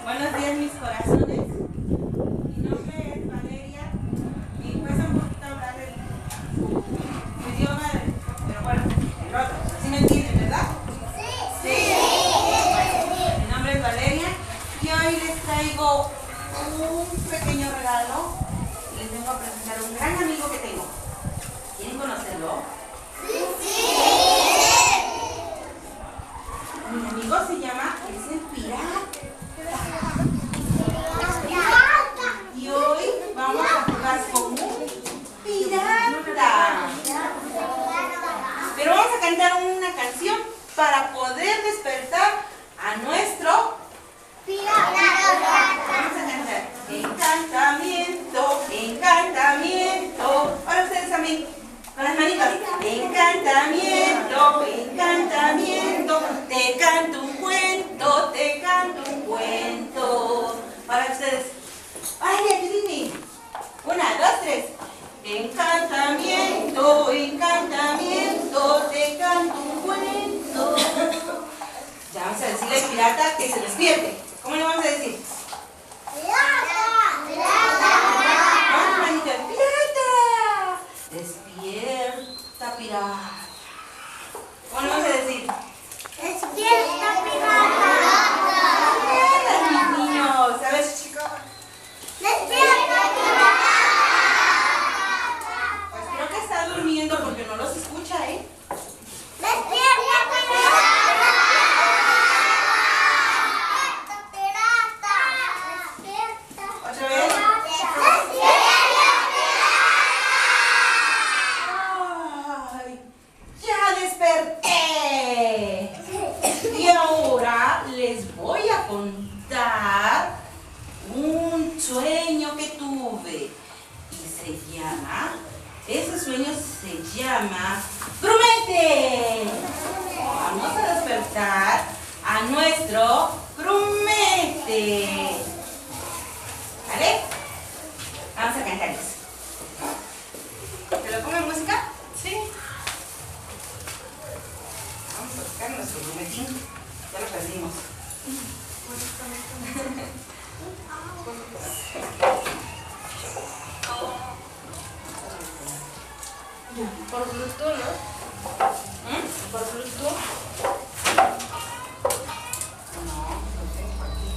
Buenos días, mis corazones. Mi nombre es Valeria y cuesta un poquito hablar su idioma, pero bueno, el otro. ¿Sí me entienden, verdad? Sí. Mi nombre es Valeria y hoy les traigo un pequeño regalo. Les vengo a presentar a un gran amigo que tengo. ¿Quieren conocerlo? Mi amigo se llama, es el pirata. Y hoy vamos a jugar con un pirata. Pero vamos a cantar una canción para poder despertar a nuestro pirata. Vamos a cantar. Encantamiento, encantamiento. Ahora ustedes también, con las manitas. Encantamiento, encantamiento. Te canto un cuento, te canto un cuento. Para ustedes. ¡Ay, ayúdenme! 1, 2, 3. Encantamiento, encantamiento, te canto un cuento. Ya vamos a decirle al pirata que se despierte. ¿Cómo le vamos a decir? ¡Pirata! ¡Pirata! ¡Pirata! Despierta, pirata. ¿Cómo le vamos a decir? ¡Despierta, pirata! ¡Pirata, mis niños! A ver, chicos. ¡Despierta, pirata! Pues creo que está durmiendo porque no los escucha, ¿eh? ¡Despierta, pirata! ¿Otra vez? ¡Ay! ¡Ya desperté! Y ahora les voy a contar un sueño que tuve. Ese sueño se llama Grumete. Vamos a despertar a nuestro Grumete. ¿Vale? Vamos a cantarles. ¿Te lo pongo en música? Sí. Vamos a buscar nuestro grumetín. Ya lo perdimos. Por Bluetooth, ¿no? Por Bluetooth. No, lo tengo aquí.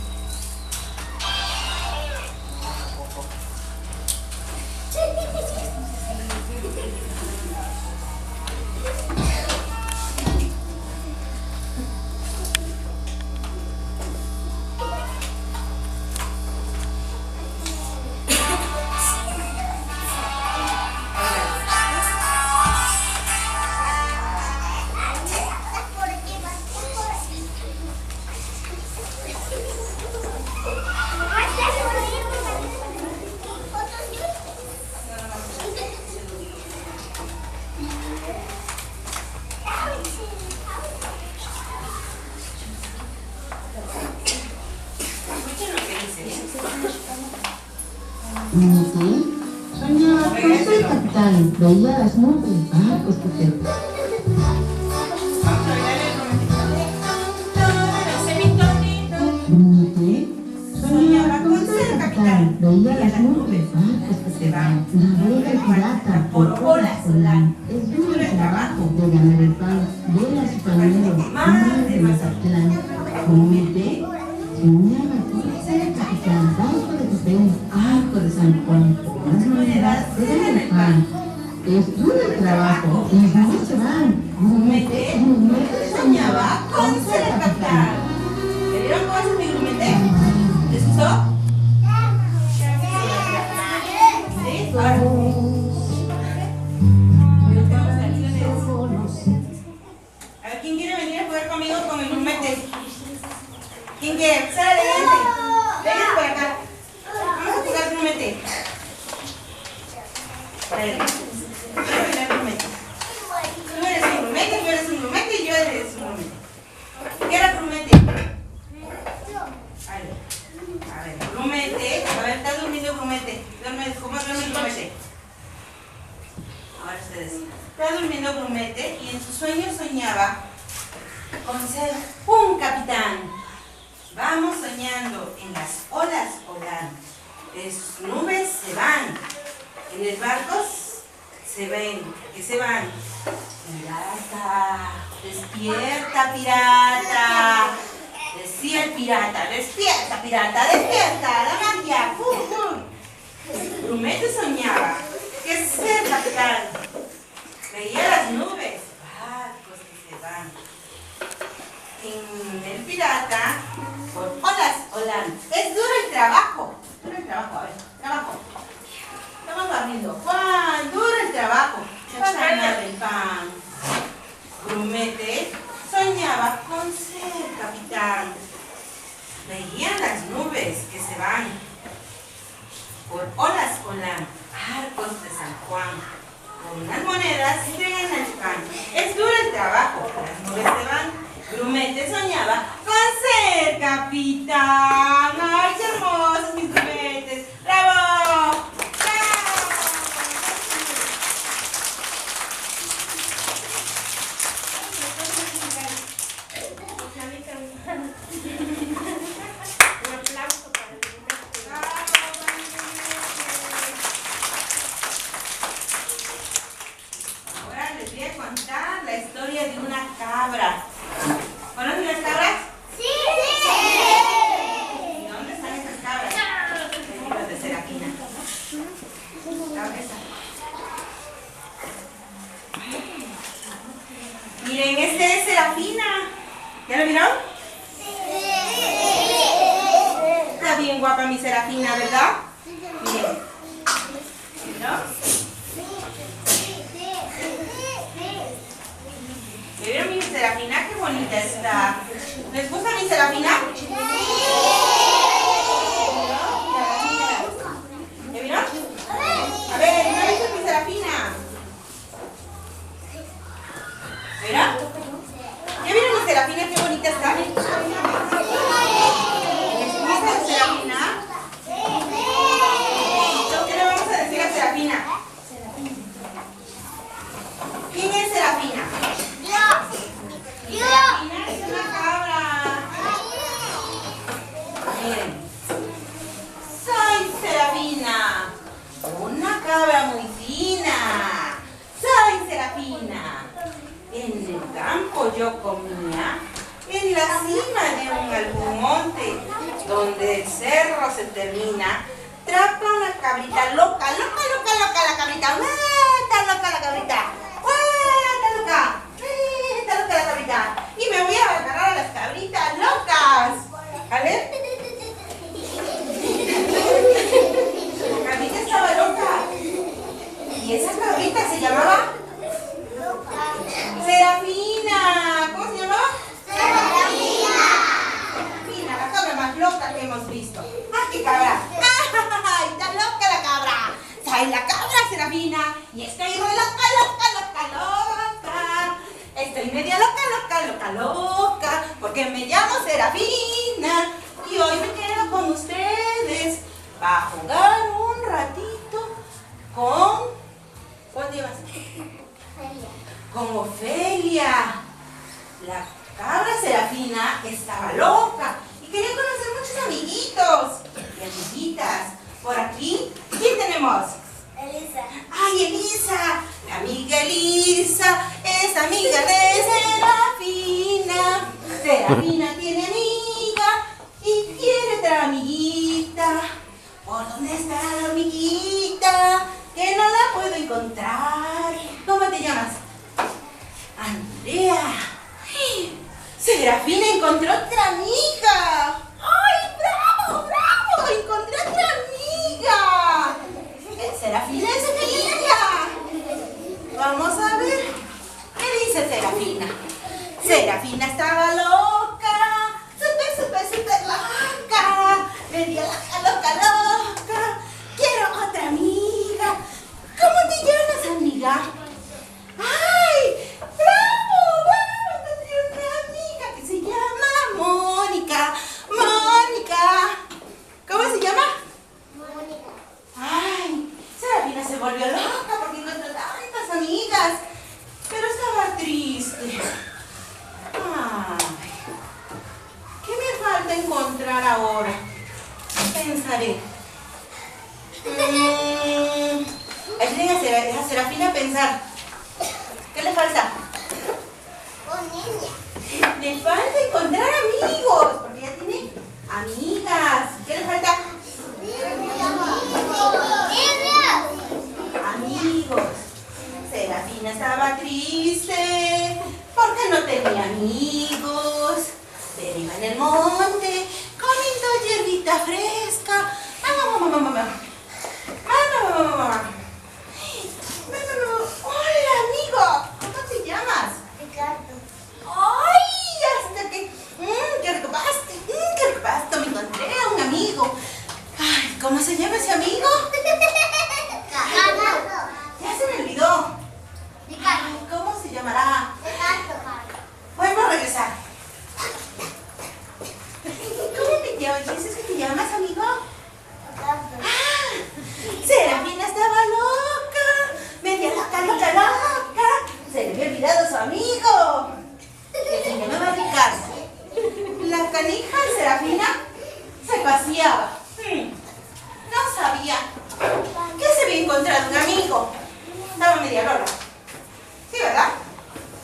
Soñaba con ser capitán, veía las nubes, barcos perfectos. Soñaba con ser capitán, veía las nubes, barcos perfectos. Navega el pirata por olas solar. Es duro el trabajo de ganar el pan. Vela su pañuelo, mar de Mazatlán. Grumete soñaba con ser capitán, banco de papel, arco de San Juan. Las monedas de el pan. Es duro el trabajo, es mucho van. Grumete soñaba con ser capitán. ¿Le dieron cosas mi Grumete? ¿Les gustó? ¿Sí? Ahora. A ver, ¿quién quiere venir a jugar conmigo con el Grumete? ¿Quién quiere? ¡Sale, adelante! Vengan por acá. Vamos a jugar Grumete. Quiero bailar Grumete. Tú eres un Grumete, tú eres un Grumete y yo eres un Grumete. ¿Qué era Grumete? A ver, Grumete. A ver, está durmiendo Grumete. ¿Cómo duerme el Grumete? Ahora ustedes. Está durmiendo Grumete y en sus sueños soñaba con ser un capitán. soñando en las olas volando. Las nubes se van, en el barco se ven, que se van. Pirata, despierta pirata. Decía el pirata, despierta pirata, despierta, la magia, ¡pum, pum! Grumete soñaba que ser capitán. Veía las nubes, barcos que se van. En el pirata, por olas volando. Es duro el trabajo, a ver, trabajo. Estamos barriendo, Juan, duro el trabajo, para ganar el pan. Grumete soñaba con ser capitán. Veía las nubes que se van por olas volando, arcos de San Juan. Con unas monedas entregan el pan. Es duro el trabajo, las nubes se van. Grumete soñaba con ser capitán. ¡Ay, qué hermosos mis grumetes! ¡Bravo! Ahora les voy a contar la historia de una cabra. ¿Conocen las cabras? Sí. ¿Y dónde están esas cabras? En libros de Serafina. Cabeza. Miren, este es Serafina. ¿Ya lo vieron? Está bien guapa mi Serafina, ¿verdad? Miren. ¿Vieron? ¿Ya vieron mi Serafina? Qué bonita está. ¿Les gusta mi Serafina? ¿Ya vieron? A ver, ¿no viste mi Serafina? ¿Vieron? ¿Ya vieron mi Serafina? Qué bonita está. ¿Les gusta mi Serafina? ¿Qué le vamos a decir a Serafina? ¿Quién es Serafina? Serafina es una cabra. Miren. Soy Serafina, una cabra muy fina. Soy Serafina. En el campo yo comía, en la cima de un algún monte, donde el cerro se termina, trapa una cabrita loca, la cabrita. Está loca la cabrita. Está loca. Está loca la cabrita. Y me voy a agarrar a las cabritas locas. A ver. La cabrita estaba loca. Y esa cabrita se llamaba Serafina. ¿Cómo se llamaba? Serafina, la cabra más loca que hemos visto. ¡Ah, qué cabra! ¡Ay, está loca la cabra! Soy la cabra Serafina y estoy re loca. Estoy media loca, porque me llamo Serafina y hoy me quedo con ustedes para jugar un ratito con... ¿Cuál te llamas? Con Ofelia. La cabra Serafina estaba loca y quería conocer muchos amiguitos y amiguitas. Por aquí, ¿quién tenemos? Elisa. ¡Ay, Elisa! La amiga Elisa es amiga de Serafina. Serafina tiene amiga y quiere otra amiguita. ¿Por dónde está la amiguita? Que no la puedo encontrar. ¿Cómo te llamas? Andrea. Serafina encontró otra amiga. ¡Ay, bravo! Encontré otra amiga. Serafina es amiga. Vamos a ver. ¿Qué dice Serafina? Serafina estaba loca. Súper loca. Media loca. Quiero otra amiga. ¿Cómo te llamas, amiga? ¡Ay! ¡Bravo! Encontré una amiga que se llama Mónica. ¿Cómo se llama? Mónica. ¡Ay! Serafina se volvió loca porque encontró tantas amigas. Pero estaba triste. ¡Ay! falta encontrar ahora? Pensaré. Ayuden a Serafina a pensar. ¿Qué le falta? Le falta encontrar amigos, porque ya tiene amigas. ¿Qué le falta? Amigos. Serafina estaba triste porque no tenía amigos. Pero iba en el monte comiendo hierbita fresca. Hola, amigo. ¿Cómo te llamas? Ricardo. ¡Ay! Hasta que... ¡Qué rico pasto! ¡Qué rico pasto! Me encontré a un amigo. Ay, ¿cómo se llama ese amigo? Ya se me olvidó. Ay, ¿cómo se llamará? Podemos regresar. ¿Cómo te llamas? ¿Dices que te llamas, amigo? Serafina estaba loca. Media loca. Se le había olvidado su amigo. Que se llamaba Ricardo. La canija de Serafina se paseaba. No sabía que se había encontrado un amigo. Estaba media loca. Sí, ¿verdad?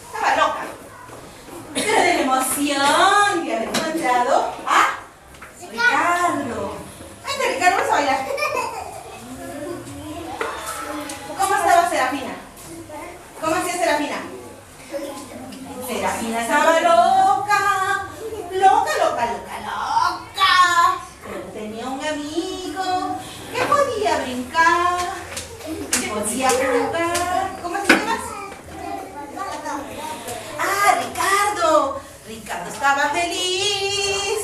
Estaba loca. Pero de la emoción de haber encontrado a Ricardo. Vente, Ricardo, vamos a bailar. ¿Cómo estaba Serafina? ¿Cómo hacía Serafina? Serafina estaba loca. Pero tenía un amigo que podía brincar, que podía jugar. ¿Cómo se llama? Ricardo. Ricardo estaba feliz.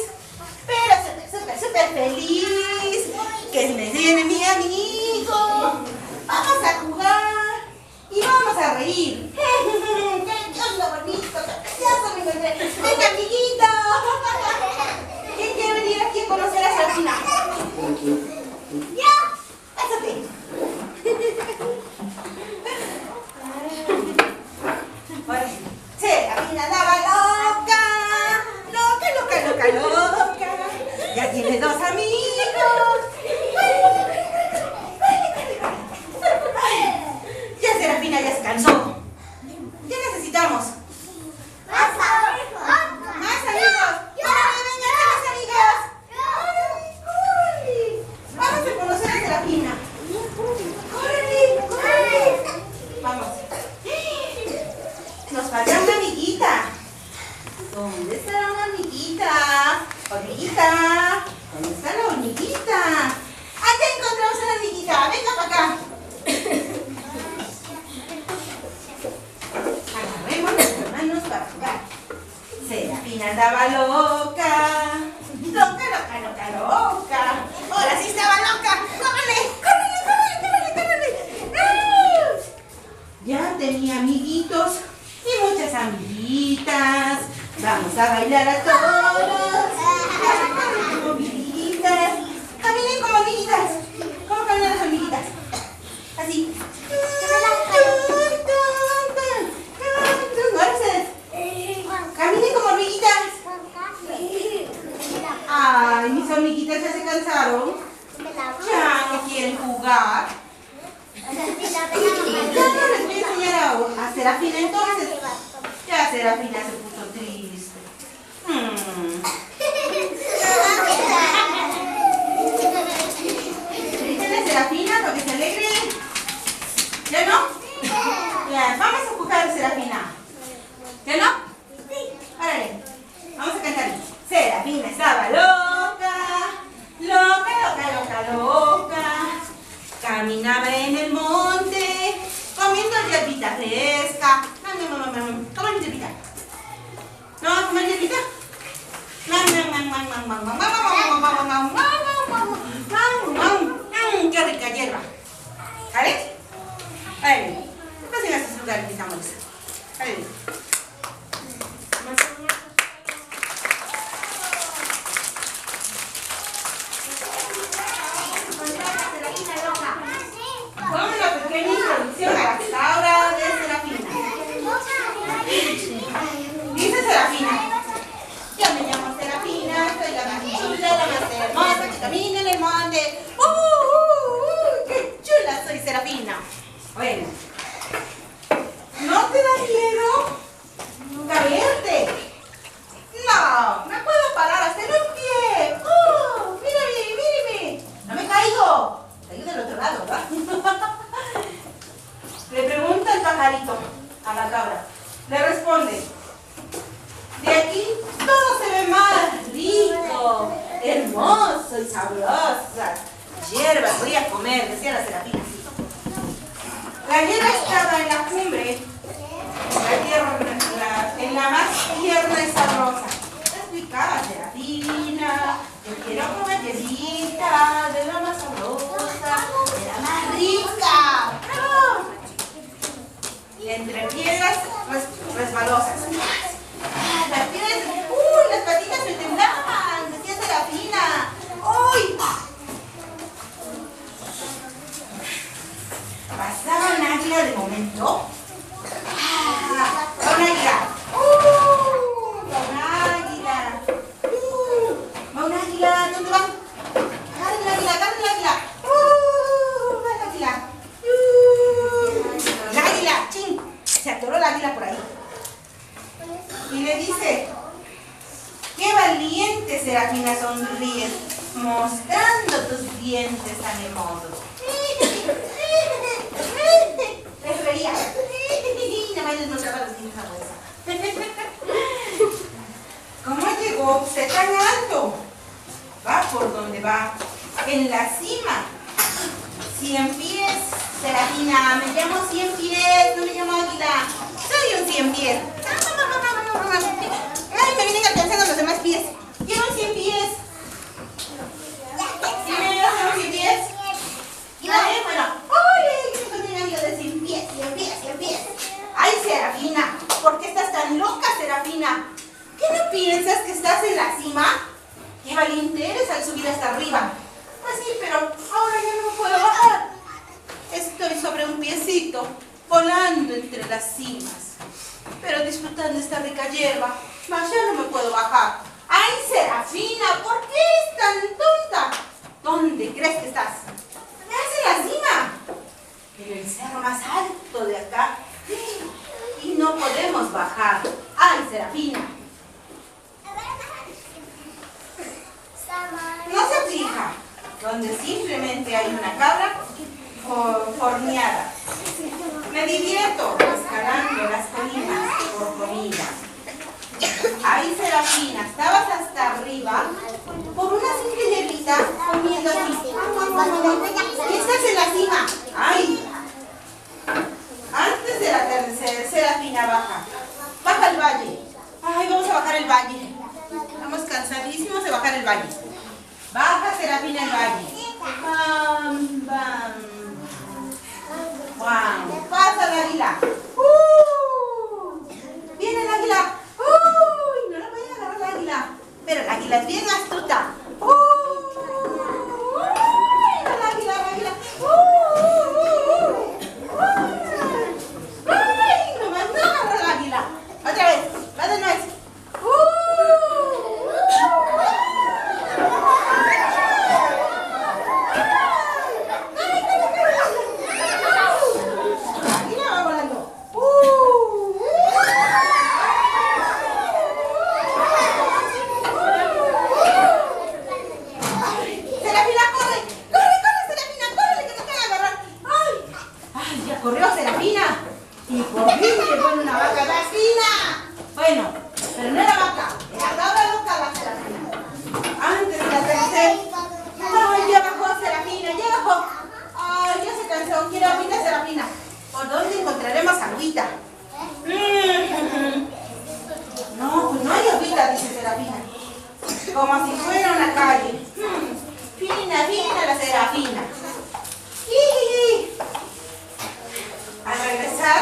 Pero súper feliz. Que me viene mi amigo. Vamos a jugar y vamos a reír. ¡Qué bonito! ¡Qué me encontré! ¡Venga, amiguito! ¿Quién quiere venir aquí a conocer a Serafina? ¡Ya! ¡Pásate! Ahora sí. Serafina andaba loca. Ya tiene 2 amigos. Ya Serafina ya se cansó. ¿Qué necesitamos? ¡Más amigos! ¡Venga, más amigos! Vamos a conocer a Serafina. ¡Córrele! Vamos. Nos falta una amiguita. ¿Dónde está la hormiguita? Hormiguita. ¿Dónde está la hormiguita? ¡Ya encontramos a la hormiguita! ¡Venga para acá! Agarremos nuestras manos para jugar. Serafina andaba loca. Ahora sí estaba loca. ¡Córrele! Ya tenía amiguitos y muchas amiguitas. Vamos a bailar a todos. Como amiguitas. Caminen como amiguitas. ¿Cómo caminan las amiguitas? Así. Ahora ustedes. Caminen como hormiguitas. Ay, mis hormiguitas ya se cansaron. Ya no quieren jugar. Ya no les voy a enseñar a Serafina entonces. Ya Serafina se puso triste. ¿Tienes Serafina para que se alegre? ¿Ya no? Ya, vamos a jugar Serafina. ¿Ya no? Órale, vamos a cantar. Serafina estaba loca. Caminaba en el monte, comiendo hierbita fresca. ¿Comen hierbita? ¿No comen hierbita? ¡Qué rica hierba! ¿Vale? Vale. Pasen a sus lugares, mis amores. Vale. Vamos a una pequeña introducción a la palabra de Serafina. Dice Serafina: yo me llamo Serafina, soy la más sabrosas hierbas voy a comer, decía la Serafina. La hierba estaba en la cumbre, en la más tierna y sabrosa. Le explicaba Serafina, yo quiero comer hierbita, de la más sabrosa, de la más rica. ¡No! Entre piedras resbalosas. Las piedras, las patitas me temblaban, decía Serafina. ¡Uy! Pasaba un águila de momento. Va un águila. Va un águila. Va un águila. ¿Dónde va? Agarra el águila, agarra el águila. Va el águila. El águila, ching. Se atoró el águila por ahí. Y le dice, qué valiente, Serafina, sonríes, mostrando tus dientes tan hermosos. Les reía. Nada más les mostraba los dientes a bolsa. ¿Cómo llegó usted tan alto? Va por donde va, en la cima. 100 pies, Serafina, me llamo 100 pies, no me llamo Águila. Soy un 100 pies. Ay, me vienen alcanzando los demás pies. Quiero un 100 pies. ¿Sí me dio 100 pies? Y la bueno, ¡ay! Se contiene amigo de 100 pies, 100 pies, 100 pies. Ay, Serafina, ¿por qué estás tan loca, Serafina? ¿Qué no piensas que estás en la cima? Qué valiente eres al subir hasta arriba. Pues sí, pero ahora ya no me puedo bajar. Estoy sobre un piecito, volando entre las cimas, pero disfrutando esta rica hierba. Mas ya no me puedo bajar. ¡Ay, Serafina! ¿Por qué eres tan tonta? ¿Dónde crees que estás? ¡Estás en la cima! Pero el cerro más alto de acá. Y no podemos bajar. ¡Ay, Serafina! No se fija, donde simplemente hay una cabra forneada. Me divierto escalando las colinas por comida. Ahí, Serafina, estabas hasta arriba por una simple hierbita comiendo así. Y estás en la cima. ¡Ay! Antes del atardecer, Serafina baja el valle. ¡Ay, vamos a bajar el valle! Estamos cansadísimos de bajar el valle. Baja, Serafina, el valle. ¡Bam, bam! ¡Bam! ¡Pasa el águila! ¡Viene el águila! ¡Uy! No la pueden agarrar el águila. Pero el águila es bien astuta. ¡Uy! El águila, el águila. ¡Ay! No me agarra el águila. Otra vez. Va de nuez. Corrió Serafina y por fin llegó en una vaca Serafina. Bueno, pero no era vaca, era cabra loca la Serafina. Antes de atardecer, ay, ya bajó Serafina, ya bajó. Ay, ya se cansó, quiere agüita Serafina. ¿Por dónde encontraremos agüita? No, pues no hay agüita, dice Serafina. Como si fuera una calle. Fina, fina la Serafina. Al regresar,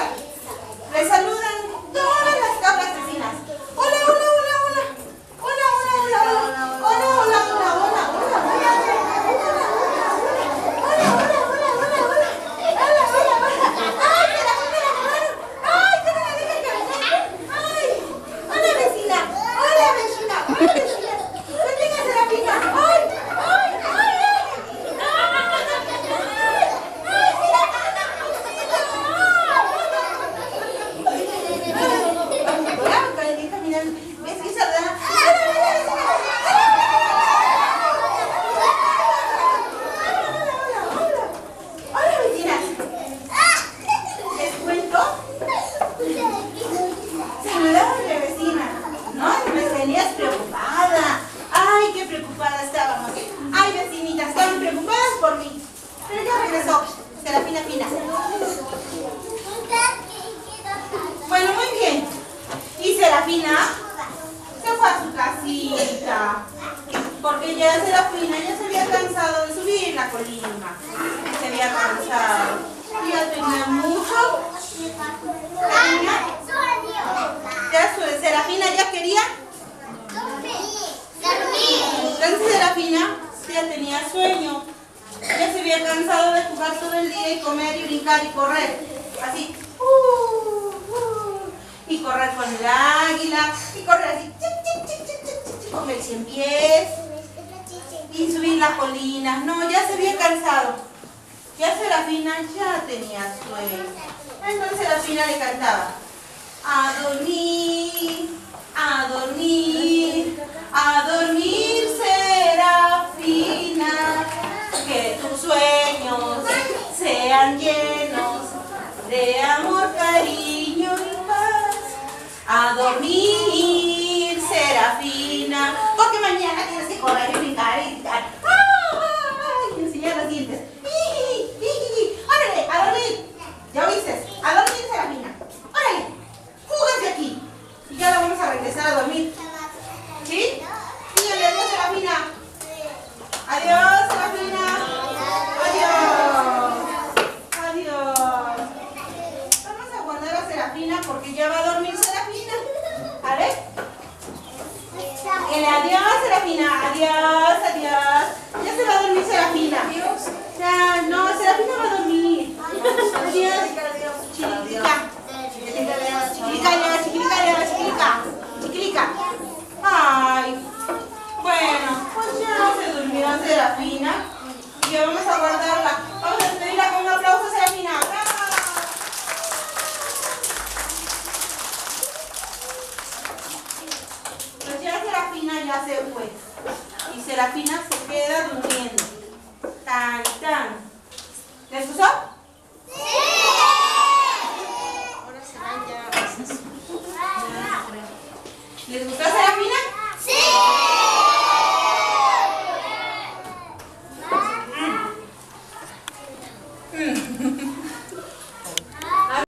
le saludan todas las cabras vecinas. Hola, hola, hola, hola. Hola, hola, hola, hola. Hola, hola, hola, hola, hola, hola. Hola, hola, hola, hola, hola. Hola, hola, hola. Ay, Serafina la agarraron. Ay, que no la dejen caminar. Ay, hola vecina. Hola vecina. Hola vecina. Venga, Serafina. Ay, ay, ay, ay. regresó. Serafina Fina. Bueno, muy bien. Y Serafina se fue a su casita. Porque ya Serafina ya se había cansado de subir la colina. Se había cansado. Ya tenía mucho. Ya Serafina ya quería. Entonces Serafina ya tenía sueño. Ya se había cansado de jugar todo el día y comer y brincar y correr. Así. Y correr con el águila. Y correr así. Con el 100 pies. Y subir las colinas. No, ya se había cansado. Ya Serafina ya tenía sueño. Entonces Serafina le cantaba. A dormir, a dormir, a dormir Serafina. Que tus sueños sean llenos de amor, cariño y paz. A dormir Serafina. Porque mañana tienes que correr y brincar y gritar. ¡Ay! Y enseñar los dientes. ¡Órale! ¡A dormir! ¿Ya oíste? ¡A dormir Serafina! ¡Órale! ¡Fúgase aquí! Y ya la vamos a regresar a dormir. ¿Sí? Díganle adiós Serafina. Adiós Serafina. Adiós. Adiós. Vamos a guardar a Serafina porque ya va a dormir Serafina. ¿Vale? Adiós Serafina. Adiós, adiós. Ya se va a dormir Serafina. Ya, no, Serafina va a dormir. Adiós. Chiquilica. Chiquilica. Ay. Bueno, pues ya se durmió Serafina. Y ya vamos a guardarla. Vamos a despedirla con un aplauso, Serafina. Pues ya Serafina ya se fue. Y Serafina se queda durmiendo. Tan, tan. ¿Les gustó? ¡Sí! Ahora se van ya a veces. ¿Les gustó Serafina? ¡Sí!